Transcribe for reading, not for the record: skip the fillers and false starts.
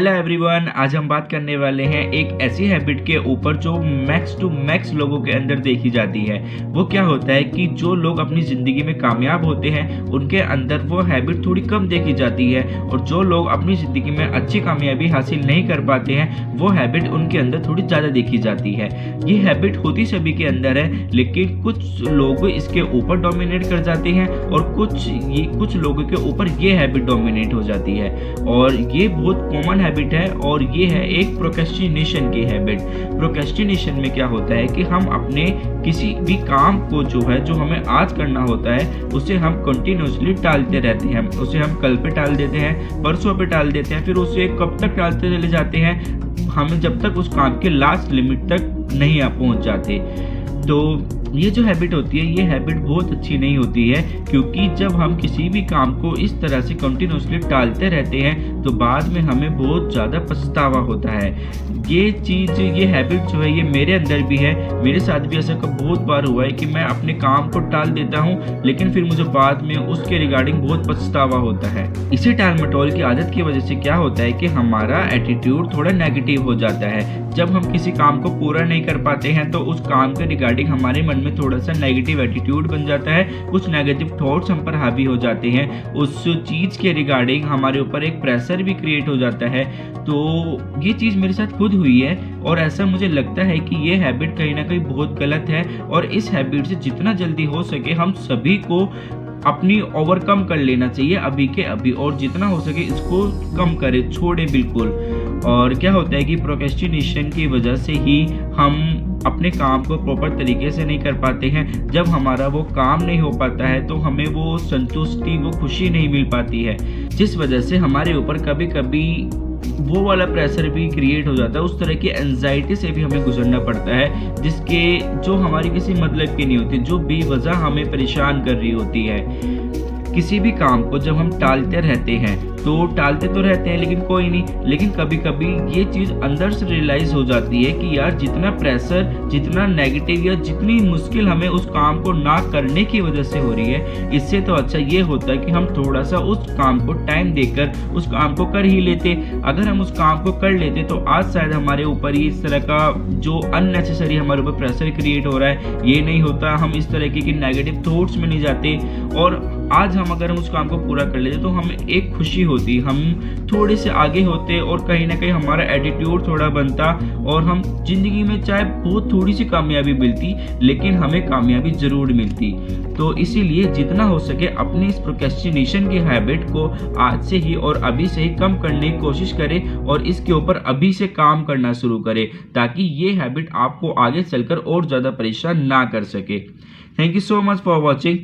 Hello everyone, आज हम बात करने वाले हैं एक ऐसी हैबिट के ऊपर जो मैक्स टू मैक्स लोगों के अंदर देखी जाती है। वो क्या होता है कि जो लोग अपनी ज़िंदगी में कामयाब होते हैं उनके अंदर वो हैबिट थोड़ी कम देखी जाती है, और जो लोग अपनी ज़िंदगी में अच्छी कामयाबी हासिल नहीं कर पाते हैं वो हैबिट उनके अंदर थोड़ी ज़्यादा देखी जाती है। ये हैबिट होती सभी के अंदर है, लेकिन कुछ लोग इसके ऊपर डोमिनेट कर जाते हैं और कुछ लोगों के ऊपर ये हैबिट डोमिनेट हो जाती है। और ये बहुत कॉमन हैबिट है, और ये है एक प्रोक्रेस्टिनेशन की हैबिट। प्रोक्रेस्टिनेशन में क्या होता है कि हम अपने किसी भी काम को जो हमें आज करना होता है उसे हम कंटिन्यूसली टालते रहते हैं। उसे हम कल पे टाल देते हैं, परसों पे टाल देते हैं, फिर उसे कब तक टालते चले जाते हैं, हमें जब तक उस काम के लास्ट लिमिट तक नहीं पहुंच जाते। तो ये जो हैबिट होती है ये हैबिट बहुत अच्छी नहीं होती है, क्योंकि जब हम किसी भी काम को इस तरह से कंटिन्यूसली टालते रहते हैं तो बाद में हमें बहुत ज़्यादा पछतावा होता है। ये हैबिट जो है ये मेरे अंदर भी है। मेरे साथ भी ऐसा बहुत बार हुआ है कि मैं अपने काम को टाल देता हूँ, लेकिन फिर मुझे बाद में उसके रिगार्डिंग बहुत पछतावा होता है। इसी टाल मटोल की आदत की वजह से क्या होता है कि हमारा एटीट्यूड थोड़ा नेगेटिव हो जाता है। जब हम किसी काम को पूरा नहीं कर पाते हैं तो उस काम के रिगार्डिंग हमारे मन में थोड़ा सा नेगेटिव एटीट्यूड बन जाता है, कुछ नेगेटिव थॉट्स हम पर हावी हो जाते हैं। उस चीज़ के रिगार्डिंग हमारे ऊपर एक प्रेशर भी क्रिएट हो जाता है। तो ये चीज़ मेरे साथ खुद हुई है, और ऐसा मुझे लगता है कि ये हैबिट कहीं ना कहीं बहुत गलत है, और इस हैबिट से जितना जल्दी हो सके हम सभी को अपनी ओवरकम कर लेना चाहिए अभी के अभी, और जितना हो सके इसको कम करें, छोड़े बिल्कुल। और क्या होता है कि प्रोक्रेस्टिनेशन की वजह से ही हम अपने काम को प्रॉपर तरीके से नहीं कर पाते हैं। जब हमारा वो काम नहीं हो पाता है तो हमें वो संतुष्टि, वो खुशी नहीं मिल पाती है, जिस वजह से हमारे ऊपर कभी कभी वो वाला प्रेशर भी क्रिएट हो जाता है। उस तरह की एंजाइटी से भी हमें गुजरना पड़ता है जो हमारी किसी मतलब की नहीं होती, जो बेवजह हमें परेशान कर रही होती है। किसी भी काम को जब हम टालते रहते हैं तो टालते तो रहते हैं लेकिन कोई नहीं, लेकिन कभी कभी ये चीज़ अंदर से रियलाइज़ हो जाती है कि यार जितना प्रेशर, जितना नेगेटिव या जितनी मुश्किल हमें उस काम को ना करने की वजह से हो रही है, इससे तो अच्छा ये होता है कि हम थोड़ा सा उस काम को टाइम देकर उस काम को कर ही लेते। अगर हम उस काम को कर लेते तो आज शायद हमारे ऊपर ही इस तरह का जो अननेसेसरी हमारे ऊपर प्रेशर क्रिएट हो रहा है ये नहीं होता, हम इस तरह की नेगेटिव थॉट्स में नहीं जाते। और आज हम अगर हम उस काम को पूरा कर लेते तो हमें एक खुशी होती, हम थोड़े से आगे होते, और कहीं ना कहीं हमारा एटीट्यूड थोड़ा बनता, और हम जिंदगी में चाहे बहुत थोड़ी सी कामयाबी मिलती लेकिन हमें कामयाबी ज़रूर मिलती। तो इसीलिए जितना हो सके अपनी इस प्रोक्रेस्टिनेशन की हैबिट को आज से ही और अभी से ही कम करने की कोशिश करें, और इसके ऊपर अभी से काम करना शुरू करें, ताकि ये हैबिट आपको आगे चलकर और ज़्यादा परेशान ना कर सके। Thank you so much for watching.